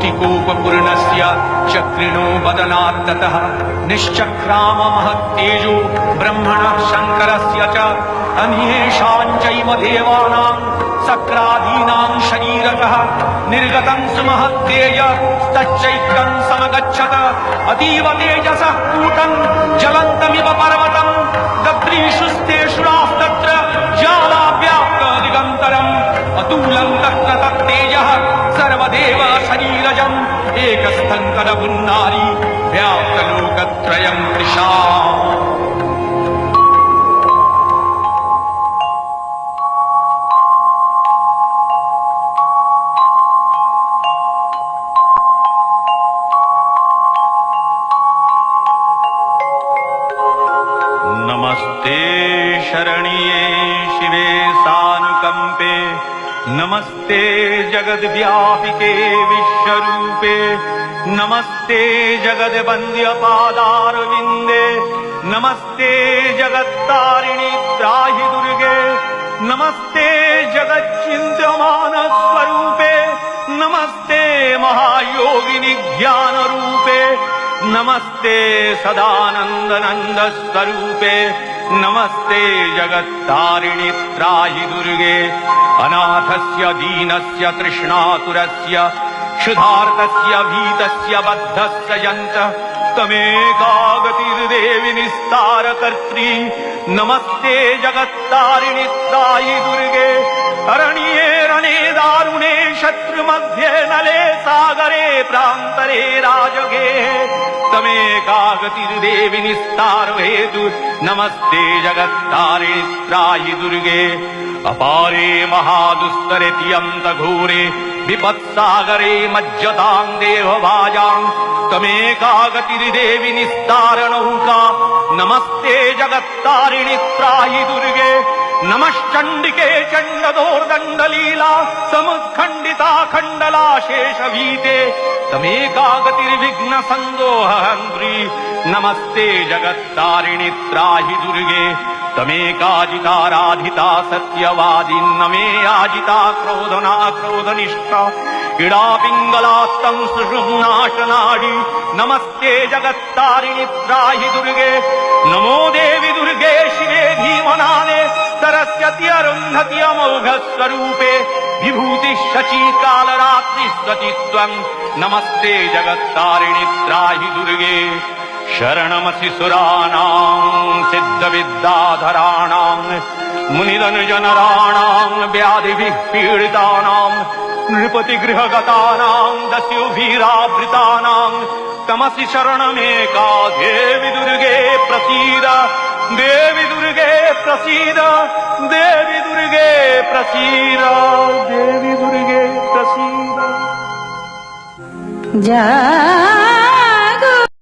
कोटिकोपपूर्णस्य चक्रिणो वदनात्ततः निश्चक्राम महत्तेजो ब्रह्मणः शङ्करस्य च अन्येषां चैव देवानां सक्रादीनां शरीरतः निर्गतं सुमहत्तेज तच्चैत्रं समगच्छत अतीव तेजसः कूटं ज्वलन्तमिव पर्वतं दद्रीषुस्तेषुरास्तत्र ज्वालाव्याप्त दिगन्तरम् अतुलं तत्र तत्तेजः सर्वदेव शरीरजम् एकस्थं कदपुन्नारी व्याप्तलोकत्रयं तृषा। नमस्ते शरण्ये शिवे सानुकंपे नमस्ते जगद्व्यापिके विश्वरूपे नमस्ते जगद्वन्द्यपादारविन्दे नमस्ते जगत्तारिणि त्राहि दुर्गे नमस्ते जगच्चिन्त्यमानस्वरूपे नमस्ते महायोगिनि ज्ञानरूपे नमस्ते सदानंद स्वरूपे नमस्ते जगत्तारिणि त्राहि दुर्गे अनाथस्य दीनस्य तृष्णातुरस्य क्षुधार्तस्य भीतस्य बद्धस्य यन्तः तमेकागतिर्देवि निस्तारकर्त्री नमस्ते जगत्तारिणि त्राहि दुर्गे अरण्ये रणे दारुणे शत्रुमध्ये नले सागरे प्रान्तरे राजगे तमेकागतिर्देवि निस्तार हेतु नमस्ते जगत्तारिणि त्राहि दुर्गे अपारे महादुस्तरे त्यन्त घोरे विपत्सागरे मज्जतां देवभाजां तमेकागतिर्देवि निस्तारणौका नमस्ते जगत्तारिणि त्राहि दुर्गे नमश्चण्डिके चण्डदोर्दण्डलीला समुत्खण्डिता खण्डला शेषभीते तमेकागतिर्विघ्न संदोहन्त्री नमस्ते जगत्तारिणि त्राहि दुर्गे तमेकाजिताराधिता सत्यवादी नमे आजिता क्रोधना क्रोधनिष्ठा इडा पिङ्गलात्तं सुषुम्नाशनाडी नमस्ते जगत्तारिणि त्राहि दुर्गे नमो देवि दुर्गे शिवे धीमनाने सरस्वती अरुन्धति अमोघस्वरूपे विभूति शची कालरात्रि सचित्वं नमस्ते जगत्तारिणि त्राहि दुर्गे शरणमसि सुराणां सिद्धविद्याधराणां मुनिधनुजनराणां व्याधिभिः पीडितानां नृपतिगृहगतानां दस्युभिरावृतानां तमसि शरणमेका देवि दुर्गे प्रसीद देवि दुर्गे प्रसीद देवि दुर्गे प्रसीद देवि दुर्गे प्रसीद जा